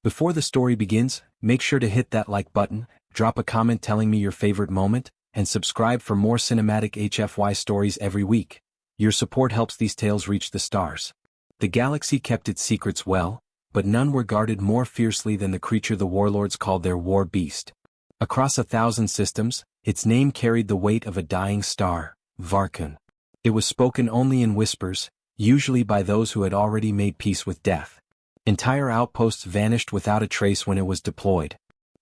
Before the story begins, make sure to hit that like button, drop a comment telling me your favorite moment, and subscribe for more cinematic HFY stories every week. Your support helps these tales reach the stars. The galaxy kept its secrets well, but none were guarded more fiercely than the creature the warlords called their war beast. Across 1,000 systems, its name carried the weight of a dying star, Varkun. It was spoken only in whispers, usually by those who had already made peace with death. Entire outposts vanished without a trace when it was deployed.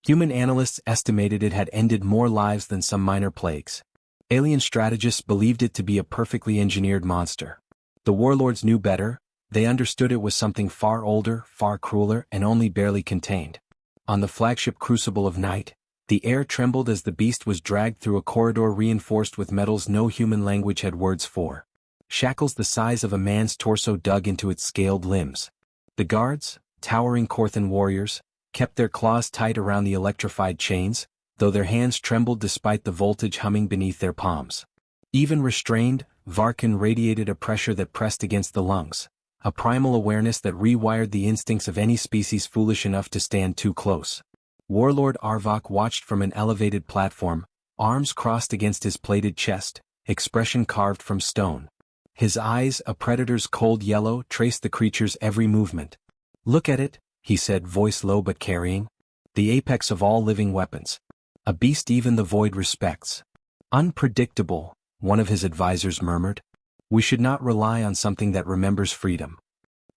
Human analysts estimated it had ended more lives than some minor plagues. Alien strategists believed it to be a perfectly engineered monster. The warlords knew better. They understood it was something far older, far crueler, and only barely contained. On the flagship Crucible of Night, the air trembled as the beast was dragged through a corridor reinforced with metals no human language had words for. Shackles the size of a man's torso dug into its scaled limbs. The guards, towering Korthan warriors, kept their claws tight around the electrified chains, though their hands trembled despite the voltage humming beneath their palms. Even restrained, Varkun radiated a pressure that pressed against the lungs, a primal awareness that rewired the instincts of any species foolish enough to stand too close. Warlord Arvok watched from an elevated platform, arms crossed against his plated chest, expression carved from stone. His eyes, a predator's cold yellow, traced the creature's every movement. "Look at it," he said, voice low but carrying. "The apex of all living weapons. A beast even the void respects." "Unpredictable," one of his advisors murmured. "We should not rely on something that remembers freedom."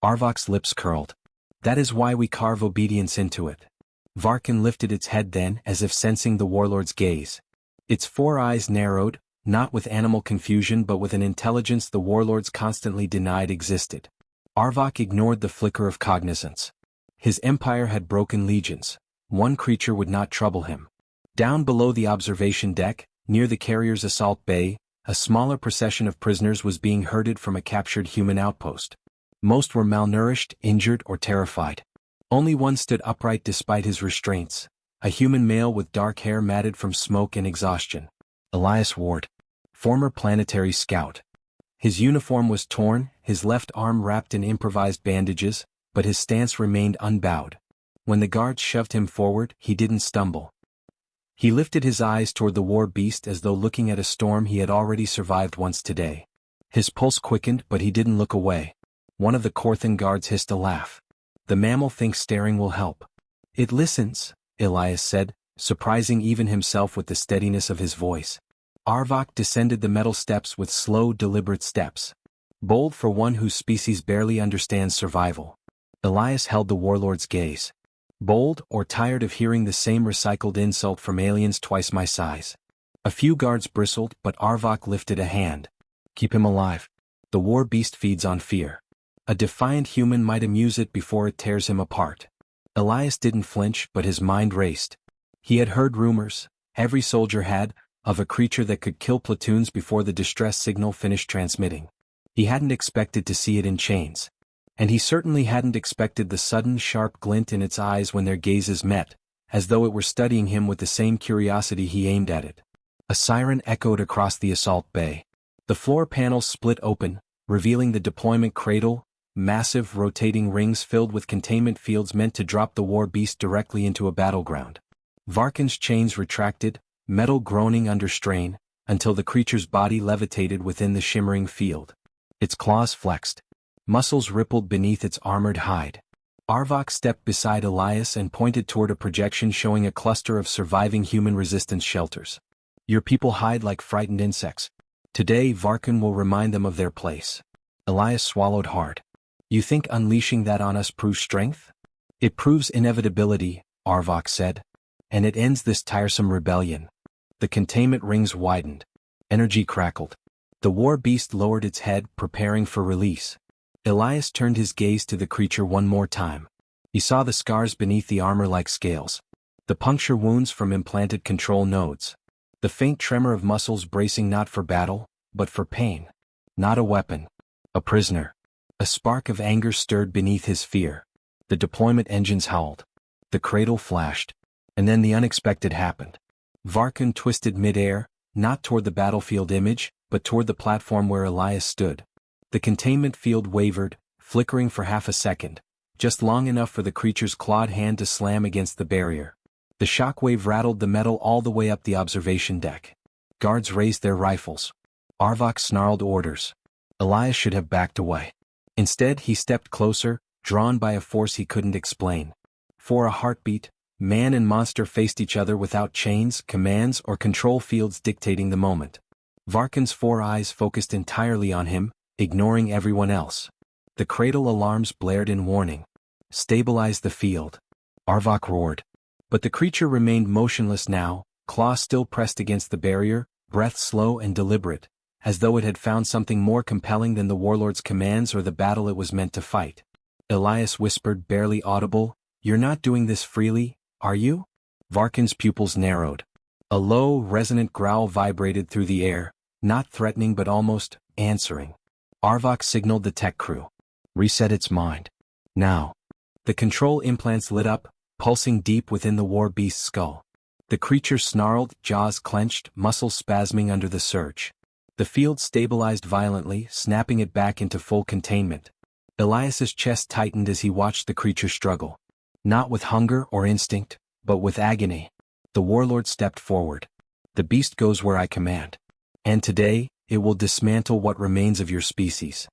Arvok's lips curled. "That is why we carve obedience into it." Varkun lifted its head then, as if sensing the warlord's gaze. Its 4 eyes narrowed, not with animal confusion but with an intelligence the warlords constantly denied existed. Arvok ignored the flicker of cognizance. His empire had broken legions. One creature would not trouble him. Down below the observation deck, near the carrier's assault bay, a smaller procession of prisoners was being herded from a captured human outpost. Most were malnourished, injured, or terrified. Only one stood upright despite his restraints, a human male with dark hair matted from smoke and exhaustion. Elias Ward, former planetary scout. His uniform was torn, his left arm wrapped in improvised bandages, but his stance remained unbowed. When the guards shoved him forward, he didn't stumble. He lifted his eyes toward the war beast as though looking at a storm he had already survived once today. His pulse quickened, but he didn't look away. One of the Korthan guards hissed a laugh. "The mammal thinks staring will help." "It listens," Elias said, surprising even himself with the steadiness of his voice. Arvok descended the metal steps with slow, deliberate steps. Bold for one whose species barely understands survival. Elias held the warlord's gaze. Bold, or tired of hearing the same recycled insult from aliens twice my size? A few guards bristled, but Arvok lifted a hand. "Keep him alive. The war beast feeds on fear. A defiant human might amuse it before it tears him apart." Elias didn't flinch, but his mind raced. He had heard rumors, every soldier had, of a creature that could kill platoons before the distress signal finished transmitting. He hadn't expected to see it in chains. And he certainly hadn't expected the sudden sharp glint in its eyes when their gazes met, as though it were studying him with the same curiosity he aimed at it. A siren echoed across the assault bay. The floor panels split open, revealing the deployment cradle, massive rotating rings filled with containment fields meant to drop the war beast directly into a battleground. Varkun's chains retracted, metal groaning under strain, until the creature's body levitated within the shimmering field. Its claws flexed. Muscles rippled beneath its armored hide. Arvok stepped beside Elias and pointed toward a projection showing a cluster of surviving human resistance shelters. "Your people hide like frightened insects. Today Varkun will remind them of their place." Elias swallowed hard. "You think unleashing that on us proves strength?" "It proves inevitability," Arvok said. "And it ends this tiresome rebellion." The containment rings widened. Energy crackled. The war beast lowered its head, preparing for release. Elias turned his gaze to the creature one more time. He saw the scars beneath the armor like scales. The puncture wounds from implanted control nodes. The faint tremor of muscles bracing not for battle, but for pain. Not a weapon. A prisoner. A spark of anger stirred beneath his fear. The deployment engines howled. The cradle flashed. And then the unexpected happened. Varkun twisted mid-air, not toward the battlefield image, but toward the platform where Elias stood. The containment field wavered, flickering for half a second, just long enough for the creature's clawed hand to slam against the barrier. The shockwave rattled the metal all the way up the observation deck. Guards raised their rifles. Arvok snarled orders. Elias should have backed away. Instead, he stepped closer, drawn by a force he couldn't explain. For a heartbeat, man and monster faced each other without chains, commands, or control fields dictating the moment. Varkin's 4 eyes focused entirely on him, ignoring everyone else. The cradle alarms blared in warning. Stabilize the field. Arvok roared. But the creature remained motionless now, claw still pressed against the barrier, breath slow and deliberate, as though it had found something more compelling than the Warlord's commands or the battle it was meant to fight. Elias whispered, barely audible, "You're not doing this freely, are you?" Varkin's pupils narrowed. A low, resonant growl vibrated through the air, not threatening but almost answering. Arvok signaled the tech crew. Reset its mind. Now. The control implants lit up, pulsing deep within the war beast's skull. The creature snarled, jaws clenched, muscles spasming under the surge. The field stabilized violently, snapping it back into full containment. Elias's chest tightened as he watched the creature struggle. Not with hunger or instinct, but with agony. The warlord stepped forward. The beast goes where I command. And today, it will dismantle what remains of your species.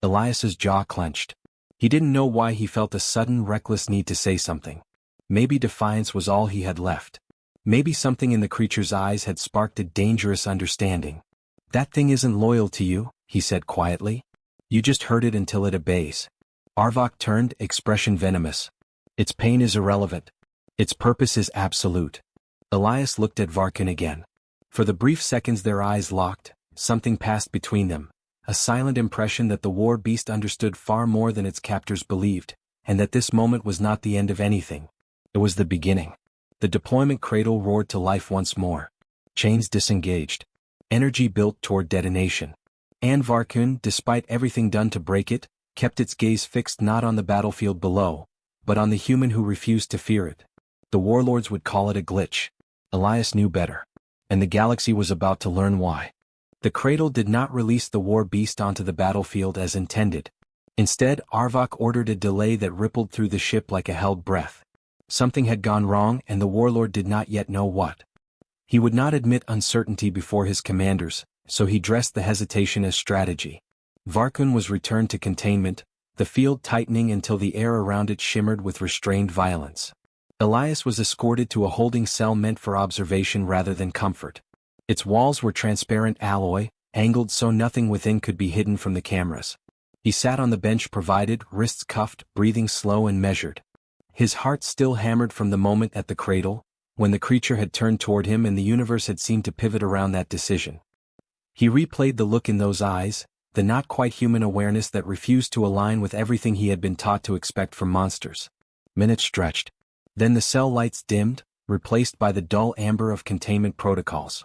Elias's jaw clenched. He didn't know why he felt a sudden reckless need to say something. Maybe defiance was all he had left. Maybe something in the creature's eyes had sparked a dangerous understanding. That thing isn't loyal to you, he said quietly. You just hurt it until it obeys. Arvok turned, expression venomous. Its pain is irrelevant. Its purpose is absolute. Elias looked at Varkin again. For the brief seconds their eyes locked, something passed between them. A silent impression that the war beast understood far more than its captors believed, and that this moment was not the end of anything. It was the beginning. The deployment cradle roared to life once more. Chains disengaged. Energy built toward detonation. And Varkin, despite everything done to break it, kept its gaze fixed not on the battlefield below, but on the human who refused to fear it. The warlords would call it a glitch. Elias knew better. And the galaxy was about to learn why. The cradle did not release the war beast onto the battlefield as intended. Instead, Arvok ordered a delay that rippled through the ship like a held breath. Something had gone wrong and the warlord did not yet know what. He would not admit uncertainty before his commanders, so he dressed the hesitation as strategy. Varkin was returned to containment, the field tightening until the air around it shimmered with restrained violence. Elias was escorted to a holding cell meant for observation rather than comfort. Its walls were transparent alloy, angled so nothing within could be hidden from the cameras. He sat on the bench provided, wrists cuffed, breathing slow and measured. His heart still hammered from the moment at the cradle, when the creature had turned toward him and the universe had seemed to pivot around that decision. He replayed the look in those eyes, the not quite human awareness that refused to align with everything he had been taught to expect from monsters. Minutes stretched. Then the cell lights dimmed, replaced by the dull amber of containment protocols.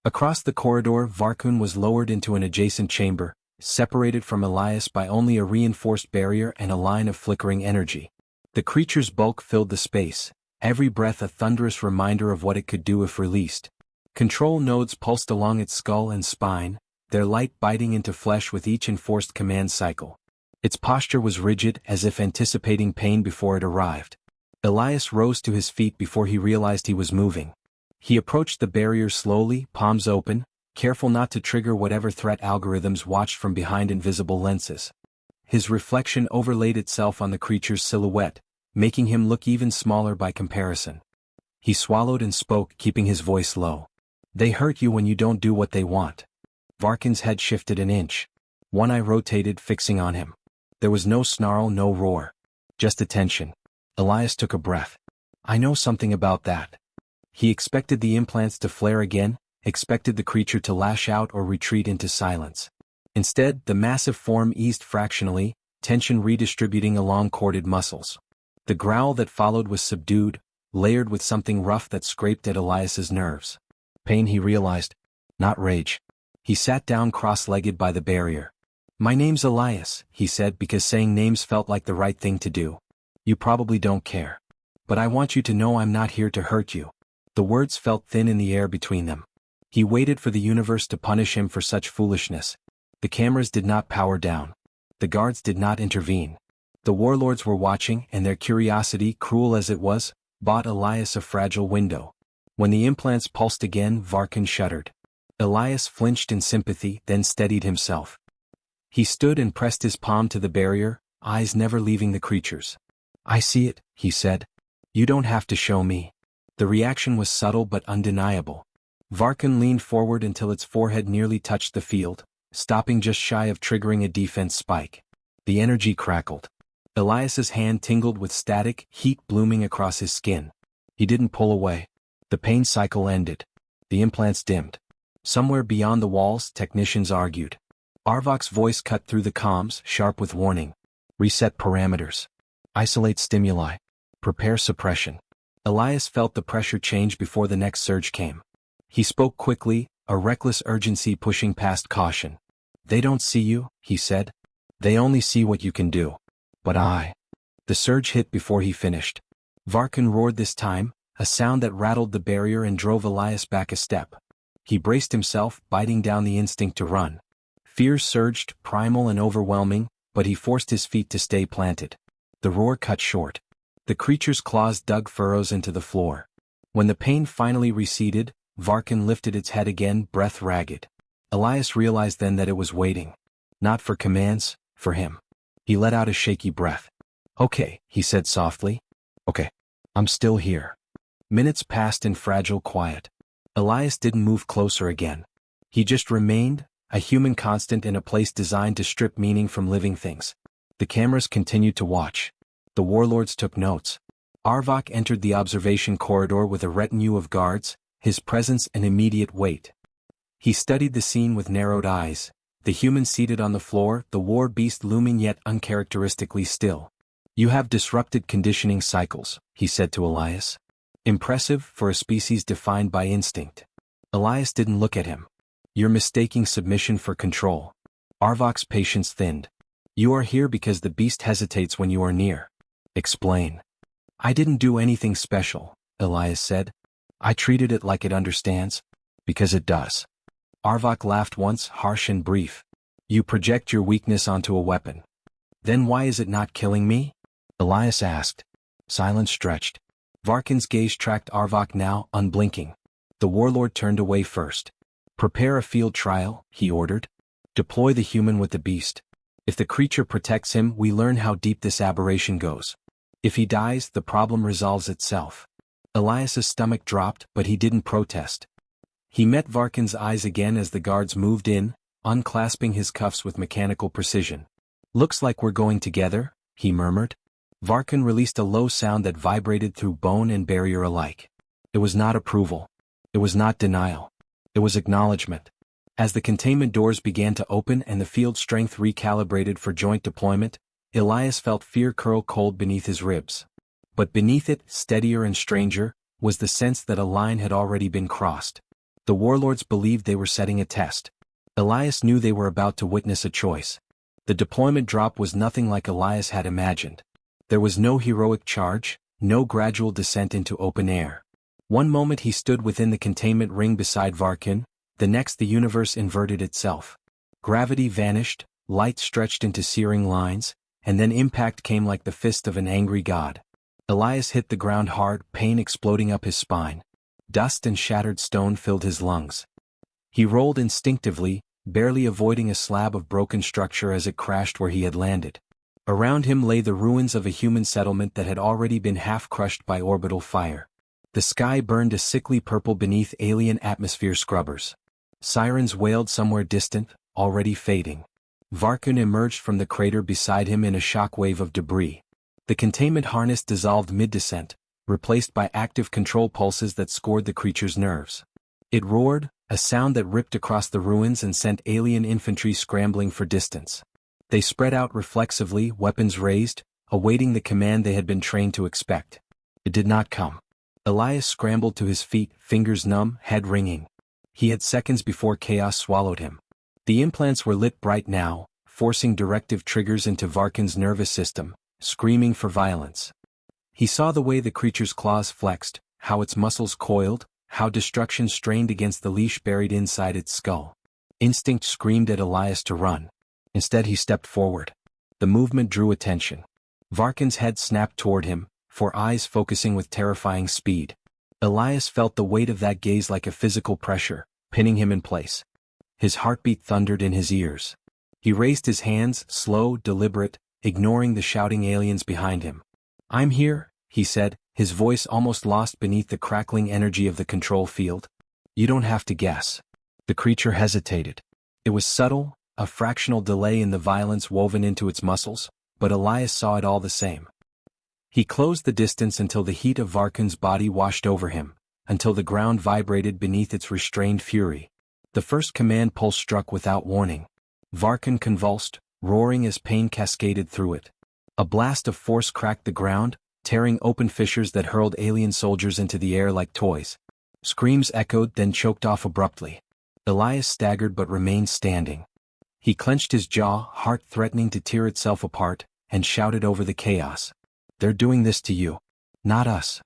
Across the corridor, Varkin was lowered into an adjacent chamber, separated from Elias by only a reinforced barrier and a line of flickering energy. The creature's bulk filled the space, every breath a thunderous reminder of what it could do if released. Control nodes pulsed along its skull and spine, their light biting into flesh with each enforced command cycle. Its posture was rigid, as if anticipating pain before it arrived. Elias rose to his feet before he realized he was moving. He approached the barrier slowly, palms open, careful not to trigger whatever threat algorithms watched from behind invisible lenses. His reflection overlaid itself on the creature's silhouette, making him look even smaller by comparison. He swallowed and spoke, keeping his voice low. They hurt you when you don't do what they want. Varkin's head shifted an inch. One eye rotated, fixing on him. There was no snarl, no roar. Just attention. Elias took a breath. I know something about that. He expected the implants to flare again, expected the creature to lash out or retreat into silence. Instead, the massive form eased fractionally, tension redistributing along corded muscles. The growl that followed was subdued, layered with something rough that scraped at Elias's nerves. Pain, he realized, not rage. He sat down cross-legged by the barrier. My name's Elias, he said, because saying names felt like the right thing to do. You probably don't care. But I want you to know I'm not here to hurt you. The words felt thin in the air between them. He waited for the universe to punish him for such foolishness. The cameras did not power down. The guards did not intervene. The warlords were watching, and their curiosity, cruel as it was, bought Elias a fragile window. When the implants pulsed again, Varkin shuddered. Elias flinched in sympathy, then steadied himself. He stood and pressed his palm to the barrier, eyes never leaving the creatures. "I see it," he said. "You don't have to show me." The reaction was subtle but undeniable. Varkin leaned forward until its forehead nearly touched the field, stopping just shy of triggering a defense spike. The energy crackled. Elias's hand tingled with static, heat blooming across his skin. He didn't pull away. The pain cycle ended. The implants dimmed. Somewhere beyond the walls, technicians argued. Arvok's voice cut through the comms, sharp with warning. "Reset parameters. Isolate stimuli. Prepare suppression." Elias felt the pressure change before the next surge came. He spoke quickly, a reckless urgency pushing past caution. "They don't see you," he said. "They only see what you can do. But I." The surge hit before he finished. Varkin roared this time, a sound that rattled the barrier and drove Elias back a step. He braced himself, biting down the instinct to run. Fear surged, primal and overwhelming, but he forced his feet to stay planted. The roar cut short. The creature's claws dug furrows into the floor. When the pain finally receded, Varkin lifted its head again, breath ragged. Elias realized then that it was waiting. Not for commands, for him. He let out a shaky breath. "Okay," he said softly. "Okay. I'm still here." Minutes passed in fragile quiet. Elias didn't move closer again. He just remained, a human constant in a place designed to strip meaning from living things. The cameras continued to watch. The warlords took notes. Arvok entered the observation corridor with a retinue of guards, his presence an immediate weight. He studied the scene with narrowed eyes, the human seated on the floor, the war beast looming yet uncharacteristically still. "You have disrupted conditioning cycles," he said to Elias. "Impressive for a species defined by instinct." Elias didn't look at him. "You're mistaking submission for control." Arvok's patience thinned. "You are here because the beast hesitates when you are near." "Explain." "I didn't do anything special," Elias said. "I treated it like it understands." "Because it does." Arvok laughed once, harsh and brief. "You project your weakness onto a weapon. Then why is it not killing me?" Elias asked. Silence stretched. Varkin's gaze tracked Arvok now, unblinking. The warlord turned away first. "Prepare a field trial," he ordered. "Deploy the human with the beast. If the creature protects him, we learn how deep this aberration goes. If he dies, the problem resolves itself." Elias's stomach dropped, but he didn't protest. He met Varkin's eyes again as the guards moved in, unclasping his cuffs with mechanical precision. "Looks like we're going together," he murmured. Varkin released a low sound that vibrated through bone and barrier alike. It was not approval. It was not denial. It was acknowledgement. As the containment doors began to open and the field strength recalibrated for joint deployment, Elias felt fear curl cold beneath his ribs. But beneath it, steadier and stranger, was the sense that a line had already been crossed. The warlords believed they were setting a test. Elias knew they were about to witness a choice. The deployment drop was nothing like Elias had imagined. There was no heroic charge, no gradual descent into open air. One moment he stood within the containment ring beside Varkin, the next the universe inverted itself. Gravity vanished, light stretched into searing lines, and then impact came like the fist of an angry god. Elias hit the ground hard, pain exploding up his spine. Dust and shattered stone filled his lungs. He rolled instinctively, barely avoiding a slab of broken structure as it crashed where he had landed. Around him lay the ruins of a human settlement that had already been half-crushed by orbital fire. The sky burned a sickly purple beneath alien atmosphere scrubbers. Sirens wailed somewhere distant, already fading. Varkin emerged from the crater beside him in a shockwave of debris. The containment harness dissolved mid-descent, replaced by active control pulses that scored the creature's nerves. It roared, a sound that ripped across the ruins and sent alien infantry scrambling for distance. They spread out reflexively, weapons raised, awaiting the command they had been trained to expect. It did not come. Elias scrambled to his feet, fingers numb, head ringing. He had seconds before chaos swallowed him. The implants were lit bright now, forcing directive triggers into Varkin's nervous system, screaming for violence. He saw the way the creature's claws flexed, how its muscles coiled, how destruction strained against the leash buried inside its skull. Instinct screamed at Elias to run. Instead he stepped forward. The movement drew attention. Varkin's head snapped toward him, four eyes focusing with terrifying speed. Elias felt the weight of that gaze like a physical pressure, pinning him in place. His heartbeat thundered in his ears. He raised his hands, slow, deliberate, ignoring the shouting aliens behind him. "I'm here," he said, his voice almost lost beneath the crackling energy of the control field. "You don't have to guess." The creature hesitated. It was subtle, a fractional delay in the violence woven into its muscles, but Elias saw it all the same. He closed the distance until the heat of Varkin's body washed over him, until the ground vibrated beneath its restrained fury. The first command pulse struck without warning. Varkin convulsed, roaring as pain cascaded through it. A blast of force cracked the ground, tearing open fissures that hurled alien soldiers into the air like toys. Screams echoed, then choked off abruptly. Elias staggered but remained standing. He clenched his jaw, heart threatening to tear itself apart, and shouted over the chaos. "They're doing this to you. Not us."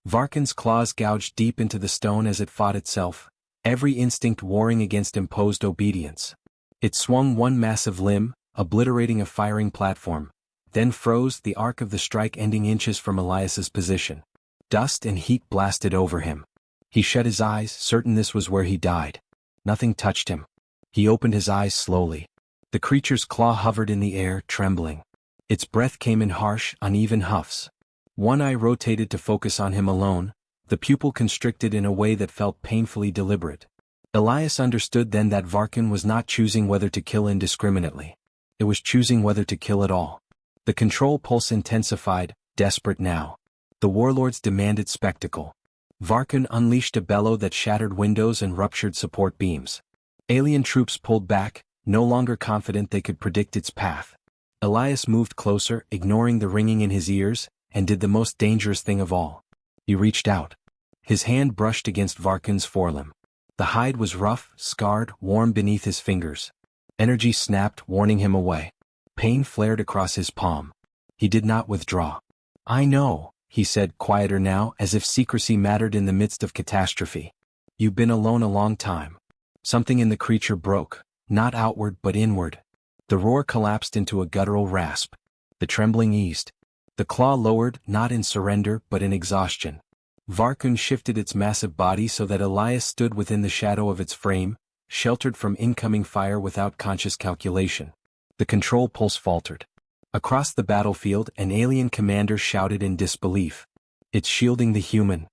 Varkin's claws gouged deep into the stone as it fought itself, every instinct warring against imposed obedience. It swung one massive limb, obliterating a firing platform, then froze, the arc of the strike ending inches from Elias's position. Dust and heat blasted over him. He shut his eyes, certain this was where he died. Nothing touched him. He opened his eyes slowly. The creature's claw hovered in the air, trembling. Its breath came in harsh, uneven huffs. One eye rotated to focus on him alone, the pupil constricted in a way that felt painfully deliberate. Elias understood then that Varkin was not choosing whether to kill indiscriminately. It was choosing whether to kill at all. The control pulse intensified, desperate now. The warlords demanded spectacle. Varkin unleashed a bellow that shattered windows and ruptured support beams. Alien troops pulled back, no longer confident they could predict its path. Elias moved closer, ignoring the ringing in his ears, and did the most dangerous thing of all. He reached out. His hand brushed against Varkin's forelimb. The hide was rough, scarred, warm beneath his fingers. Energy snapped, warning him away. Pain flared across his palm. He did not withdraw. "I know," he said, quieter now, as if secrecy mattered in the midst of catastrophe. "You've been alone a long time." Something in the creature broke, not outward but inward. The roar collapsed into a guttural rasp. The trembling eased. The claw lowered, not in surrender but in exhaustion. Varkin shifted its massive body so that Elias stood within the shadow of its frame, sheltered from incoming fire without conscious calculation. The control pulse faltered. Across the battlefield, an alien commander shouted in disbelief. "It's shielding the human."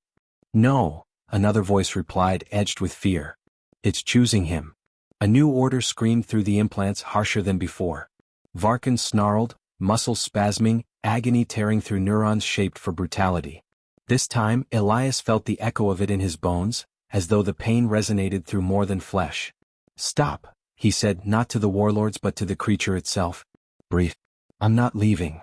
"No," another voice replied, edged with fear. "It's choosing him." A new order screamed through the implants, harsher than before. Varkin snarled, muscles spasming, agony tearing through neurons shaped for brutality. This time, Elias felt the echo of it in his bones, as though the pain resonated through more than flesh. "Stop," he said, not to the warlords but to the creature itself. "Breathe. I'm not leaving."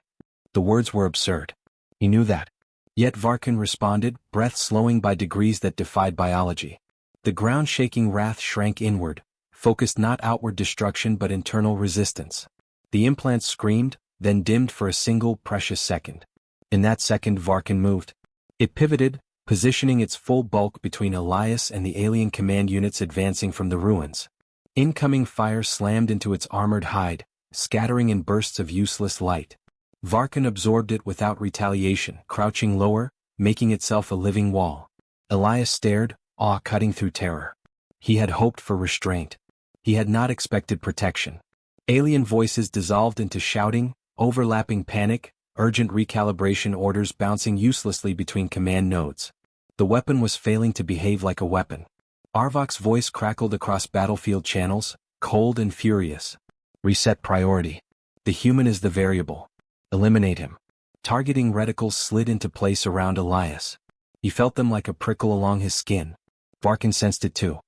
The words were absurd. He knew that. Yet Varkin responded, breath slowing by degrees that defied biology. The ground-shaking wrath shrank inward, focused not outward destruction but internal resistance. The implants screamed, then dimmed for a single precious second. In that second Varkin moved. It pivoted, positioning its full bulk between Elias and the alien command units advancing from the ruins. Incoming fire slammed into its armored hide, scattering in bursts of useless light. Varkin absorbed it without retaliation, crouching lower, making itself a living wall. Elias stared, awe cutting through terror. He had hoped for restraint. He had not expected protection. Alien voices dissolved into shouting, overlapping panic, urgent recalibration orders bouncing uselessly between command nodes. The weapon was failing to behave like a weapon. Arvok's voice crackled across battlefield channels, cold and furious. "Reset priority. The human is the variable. Eliminate him." Targeting reticles slid into place around Elias. He felt them like a prickle along his skin. Varkin sensed it too.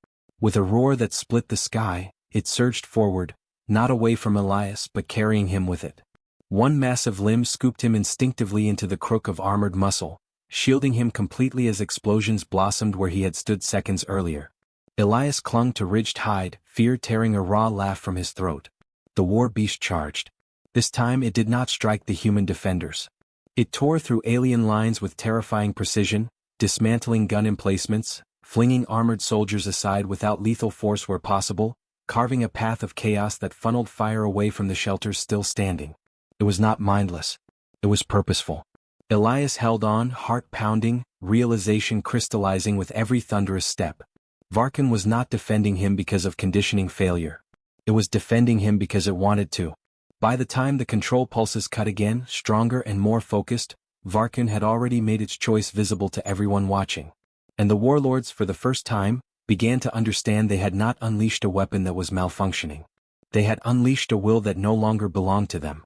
With a roar that split the sky, it surged forward, not away from Elias but carrying him with it. One massive limb scooped him instinctively into the crook of armored muscle, shielding him completely as explosions blossomed where he had stood seconds earlier. Elias clung to ridged hide, fear tearing a raw laugh from his throat. The war beast charged. This time it did not strike the human defenders. It tore through alien lines with terrifying precision, dismantling gun emplacements, flinging armored soldiers aside without lethal force where possible, carving a path of chaos that funneled fire away from the shelters still standing. It was not mindless. It was purposeful. Elias held on, heart pounding, realization crystallizing with every thunderous step. Varkan was not defending him because of conditioning failure. It was defending him because it wanted to. By the time the control pulses cut again, stronger and more focused, Varkan had already made its choice visible to everyone watching. And the warlords, for the first time, began to understand they had not unleashed a weapon that was malfunctioning. They had unleashed a will that no longer belonged to them.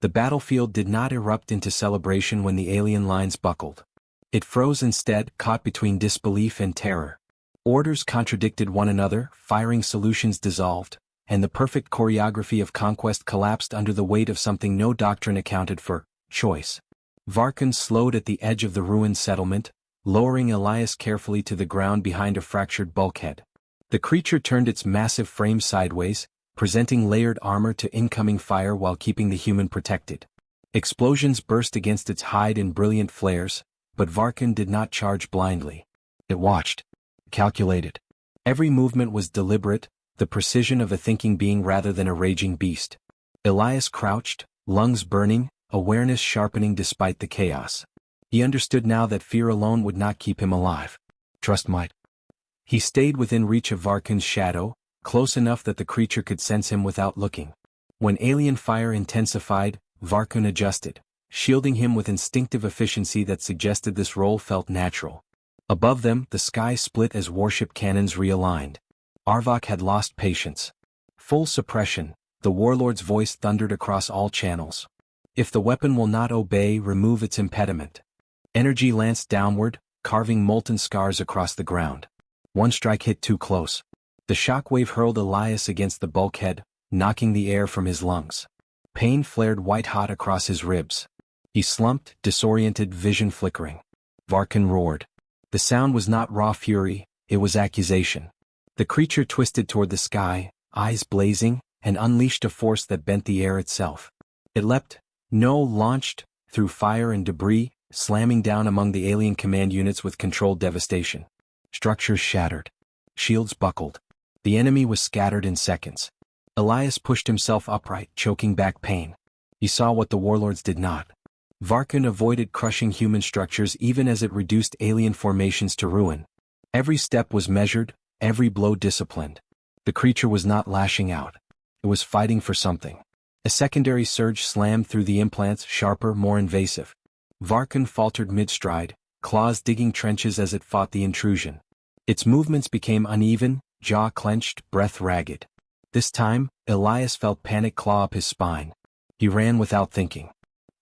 The battlefield did not erupt into celebration when the alien lines buckled. It froze instead, caught between disbelief and terror. Orders contradicted one another, firing solutions dissolved, and the perfect choreography of conquest collapsed under the weight of something no doctrine accounted for: choice. Varkan slowed at the edge of the ruined settlement, lowering Elias carefully to the ground behind a fractured bulkhead. The creature turned its massive frame sideways, presenting layered armor to incoming fire while keeping the human protected. Explosions burst against its hide in brilliant flares, but Varkan did not charge blindly. It watched. Calculated. Every movement was deliberate, the precision of a thinking being rather than a raging beast. Elias crouched, lungs burning, awareness sharpening despite the chaos. He understood now that fear alone would not keep him alive. Trust might. He stayed within reach of Varkan's shadow, close enough that the creature could sense him without looking. When alien fire intensified, Varkan adjusted, shielding him with instinctive efficiency that suggested this role felt natural. Above them, the sky split as warship cannons realigned. Arvok had lost patience. Full suppression, the warlord's voice thundered across all channels. If the weapon will not obey, remove its impediment. Energy lanced downward, carving molten scars across the ground. One strike hit too close. The shockwave hurled Elias against the bulkhead, knocking the air from his lungs. Pain flared white-hot across his ribs. He slumped, disoriented, vision flickering. Varkan roared. The sound was not raw fury, it was accusation. The creature twisted toward the sky, eyes blazing, and unleashed a force that bent the air itself. It leapt, launched, through fire and debris, slamming down among the alien command units with controlled devastation. Structures shattered. Shields buckled. The enemy was scattered in seconds. Elias pushed himself upright, choking back pain. He saw what the warlords did not. Varkan avoided crushing human structures even as it reduced alien formations to ruin. Every step was measured, every blow disciplined. The creature was not lashing out. It was fighting for something. A secondary surge slammed through the implants, sharper, more invasive. Varkan faltered mid-stride, claws digging trenches as it fought the intrusion. Its movements became uneven, jaw clenched, breath ragged. This time, Elias felt panic claw up his spine. He ran without thinking.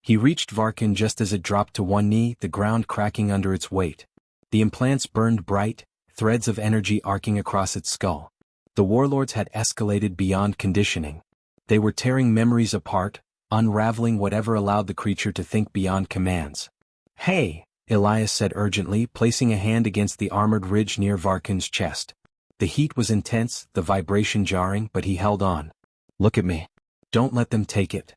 He reached Varkan just as it dropped to one knee, the ground cracking under its weight. The implants burned bright, threads of energy arcing across its skull. The warlords had escalated beyond conditioning. They were tearing memories apart, unraveling whatever allowed the creature to think beyond commands. "Hey," Elias said urgently, placing a hand against the armored ridge near Varkan's chest. The heat was intense, the vibration jarring, but he held on. "Look at me. Don't let them take it."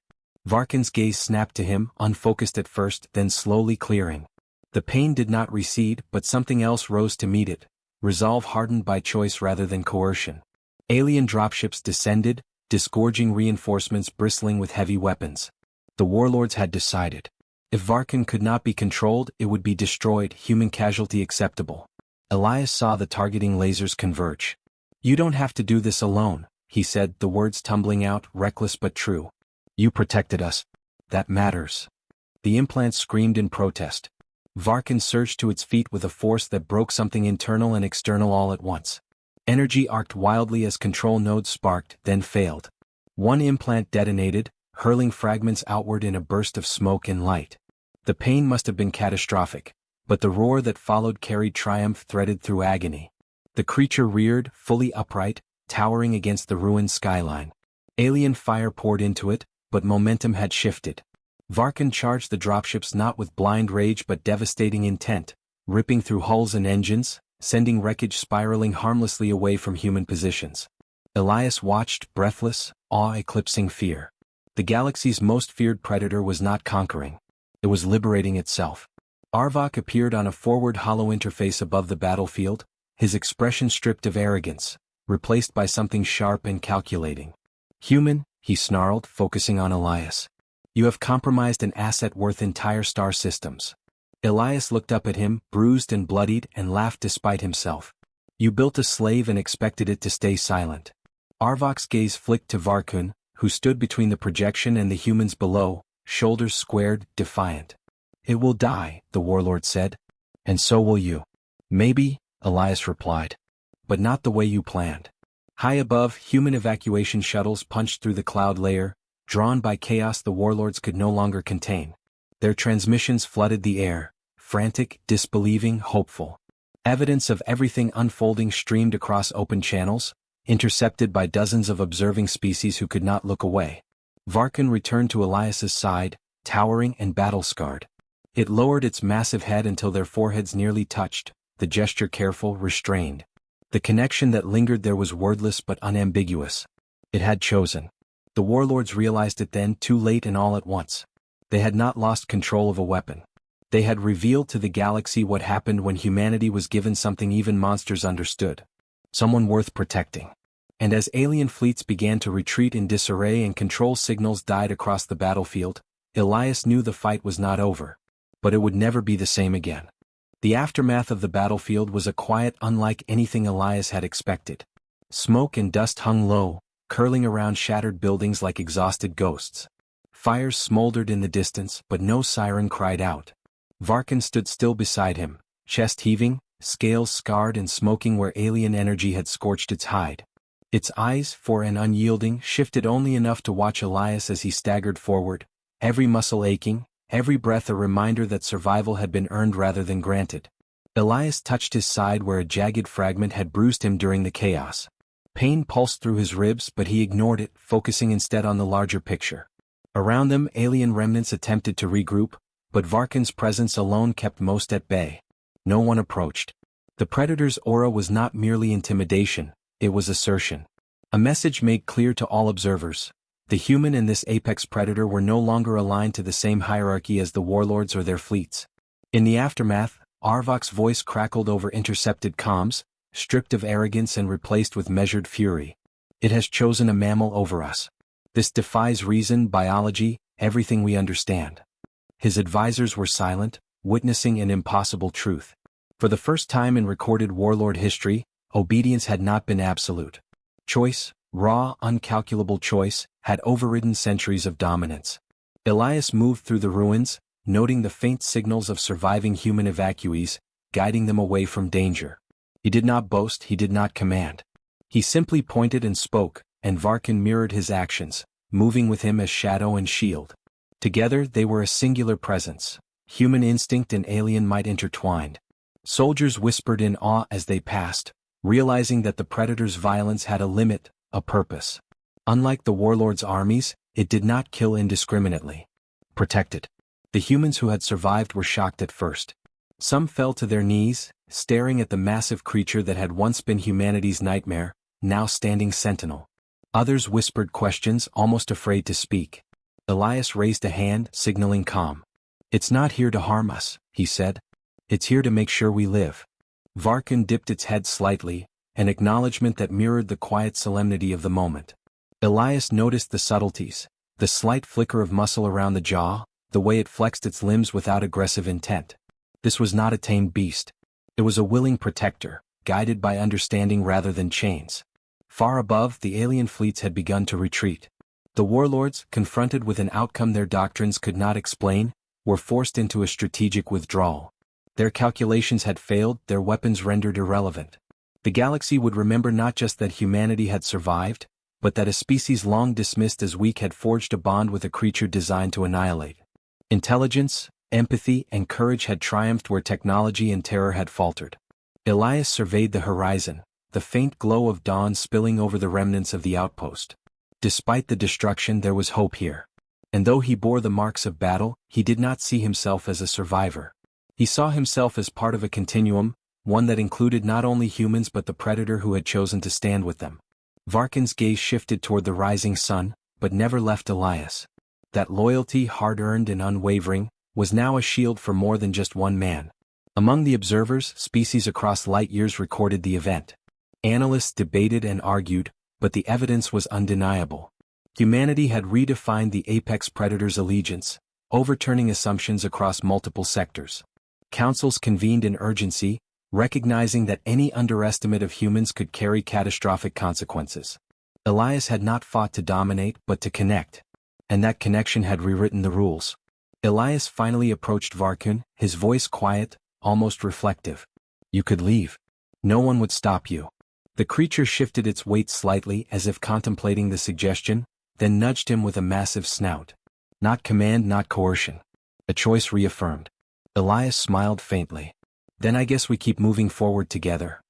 Varkan's gaze snapped to him, unfocused at first, then slowly clearing. The pain did not recede, but something else rose to meet it, resolve hardened by choice rather than coercion. Alien dropships descended, disgorging reinforcements bristling with heavy weapons. The warlords had decided. If Varkan could not be controlled, it would be destroyed, human casualty acceptable. Elias saw the targeting lasers converge. "You don't have to do this alone," he said, the words tumbling out, reckless but true. "You protected us. That matters." The implants screamed in protest. Varkan surged to its feet with a force that broke something internal and external all at once. Energy arced wildly as control nodes sparked, then failed. One implant detonated, hurling fragments outward in a burst of smoke and light. The pain must have been catastrophic, but the roar that followed carried triumph threaded through agony. The creature reared, fully upright, towering against the ruined skyline. Alien fire poured into it, but momentum had shifted. Varkan charged the dropships not with blind rage but devastating intent, ripping through hulls and engines, sending wreckage spiraling harmlessly away from human positions. Elias watched, breathless, awe-eclipsing fear. The galaxy's most feared predator was not conquering. It was liberating itself. Arvok appeared on a forward hollow interface above the battlefield, his expression stripped of arrogance, replaced by something sharp and calculating. "Human," he snarled, focusing on Elias. You have compromised an asset worth entire star systems. Elias looked up at him, bruised and bloodied, and laughed despite himself. You built a slave and expected it to stay silent. Arvok's gaze flicked to Varkun, who stood between the projection and the humans below, shoulders squared, defiant. It will die, the warlord said. And so will you. Maybe, Elias replied. But not the way you planned. High above, human evacuation shuttles punched through the cloud layer, drawn by chaos the warlords could no longer contain. Their transmissions flooded the air, frantic, disbelieving, hopeful. Evidence of everything unfolding streamed across open channels, intercepted by dozens of observing species who could not look away. Varkun returned to Elias's side, towering and battle-scarred. It lowered its massive head until their foreheads nearly touched, the gesture careful, restrained. The connection that lingered there was wordless but unambiguous. It had chosen. The warlords realized it then, too late and all at once. They had not lost control of a weapon. They had revealed to the galaxy what happened when humanity was given something even monsters understood. Someone worth protecting. And as alien fleets began to retreat in disarray and control signals died across the battlefield, Elias knew the fight was not over. But it would never be the same again. The aftermath of the battlefield was a quiet unlike anything Elias had expected. Smoke and dust hung low, curling around shattered buildings like exhausted ghosts. Fires smoldered in the distance, but no siren cried out. Varkun stood still beside him, chest heaving, scales scarred and smoking where alien energy had scorched its hide. Its eyes, for an unyielding, shifted only enough to watch Elias as he staggered forward, every muscle aching, every breath a reminder that survival had been earned rather than granted. Elias touched his side where a jagged fragment had bruised him during the chaos. Pain pulsed through his ribs but he ignored it, focusing instead on the larger picture. Around them alien remnants attempted to regroup, but Varkun's presence alone kept most at bay. No one approached. The predator's aura was not merely intimidation, it was assertion. A message made clear to all observers. The human and this apex predator were no longer aligned to the same hierarchy as the warlords or their fleets. In the aftermath, Arvok's voice crackled over intercepted comms, stripped of arrogance and replaced with measured fury. It has chosen a mammal over us. This defies reason, biology, everything we understand. His advisors were silent, witnessing an impossible truth. For the first time in recorded warlord history, obedience had not been absolute. Choice, raw, uncalculable choice, had overridden centuries of dominance. Elias moved through the ruins, noting the faint signals of surviving human evacuees, guiding them away from danger. He did not boast, he did not command. He simply pointed and spoke, and Varkun mirrored his actions, moving with him as shadow and shield. Together they were a singular presence. Human instinct and alien might intertwined. Soldiers whispered in awe as they passed, realizing that the predator's violence had a limit, a purpose. Unlike the warlord's armies, it did not kill indiscriminately. Protected. The humans who had survived were shocked at first. Some fell to their knees, staring at the massive creature that had once been humanity's nightmare, now standing sentinel. Others whispered questions, almost afraid to speak. Elias raised a hand, signaling calm. "It's not here to harm us," he said. "It's here to make sure we live." Varkun dipped its head slightly, an acknowledgement that mirrored the quiet solemnity of the moment. Elias noticed the subtleties, the slight flicker of muscle around the jaw, the way it flexed its limbs without aggressive intent. This was not a tamed beast. It was a willing protector, guided by understanding rather than chains. Far above, the alien fleets had begun to retreat. The warlords, confronted with an outcome their doctrines could not explain, were forced into a strategic withdrawal. Their calculations had failed, their weapons rendered irrelevant. The galaxy would remember not just that humanity had survived, but that a species long dismissed as weak had forged a bond with a creature designed to annihilate. Intelligence, empathy, and courage had triumphed where technology and terror had faltered. Elias surveyed the horizon, the faint glow of dawn spilling over the remnants of the outpost. Despite the destruction, there was hope here. And though he bore the marks of battle, he did not see himself as a survivor. He saw himself as part of a continuum, one that included not only humans but the predator who had chosen to stand with them. Varkun's gaze shifted toward the rising sun, but never left Elias. That loyalty, hard-earned and unwavering, was now a shield for more than just one man. Among the observers, species across light years recorded the event. Analysts debated and argued, but the evidence was undeniable. Humanity had redefined the apex predator's allegiance, overturning assumptions across multiple sectors. Councils convened in urgency, recognizing that any underestimate of humans could carry catastrophic consequences. Elias had not fought to dominate but to connect. And that connection had rewritten the rules. Elias finally approached Varkun, his voice quiet, almost reflective. You could leave. No one would stop you. The creature shifted its weight slightly as if contemplating the suggestion, then nudged him with a massive snout. Not command, not coercion. A choice reaffirmed. Elias smiled faintly. Then I guess we keep moving forward together.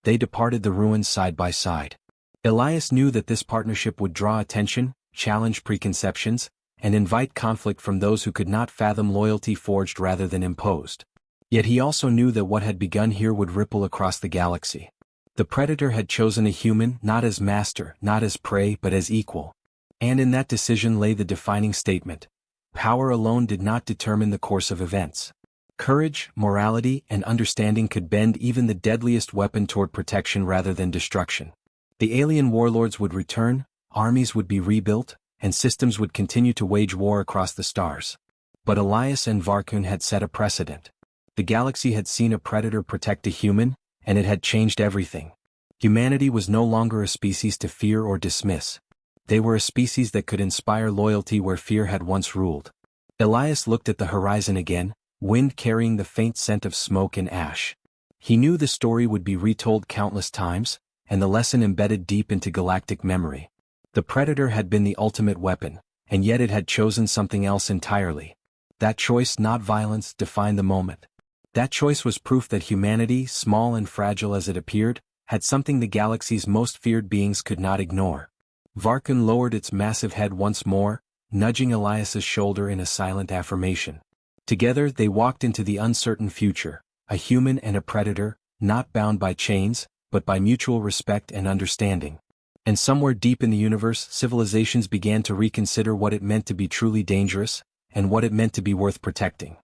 They departed the ruins side by side. Elias knew that this partnership would draw attention, challenge preconceptions, and invite conflict from those who could not fathom loyalty forged rather than imposed. Yet he also knew that what had begun here would ripple across the galaxy. The Predator had chosen a human not as master, not as prey, but as equal. And in that decision lay the defining statement. Power alone did not determine the course of events. Courage, morality, and understanding could bend even the deadliest weapon toward protection rather than destruction. The alien warlords would return, armies would be rebuilt, and systems would continue to wage war across the stars. But Elias and Varkun had set a precedent. The galaxy had seen a predator protect a human, and it had changed everything. Humanity was no longer a species to fear or dismiss. They were a species that could inspire loyalty where fear had once ruled. Elias looked at the horizon again, wind carrying the faint scent of smoke and ash. He knew the story would be retold countless times, and the lesson embedded deep into galactic memory. The Predator had been the ultimate weapon, and yet it had chosen something else entirely. That choice, not violence, defined the moment. That choice was proof that humanity, small and fragile as it appeared, had something the galaxy's most feared beings could not ignore. Varkun lowered its massive head once more, nudging Elias's shoulder in a silent affirmation. Together they walked into the uncertain future, a human and a predator, not bound by chains, but by mutual respect and understanding. And somewhere deep in the universe, civilizations began to reconsider what it meant to be truly dangerous, and what it meant to be worth protecting.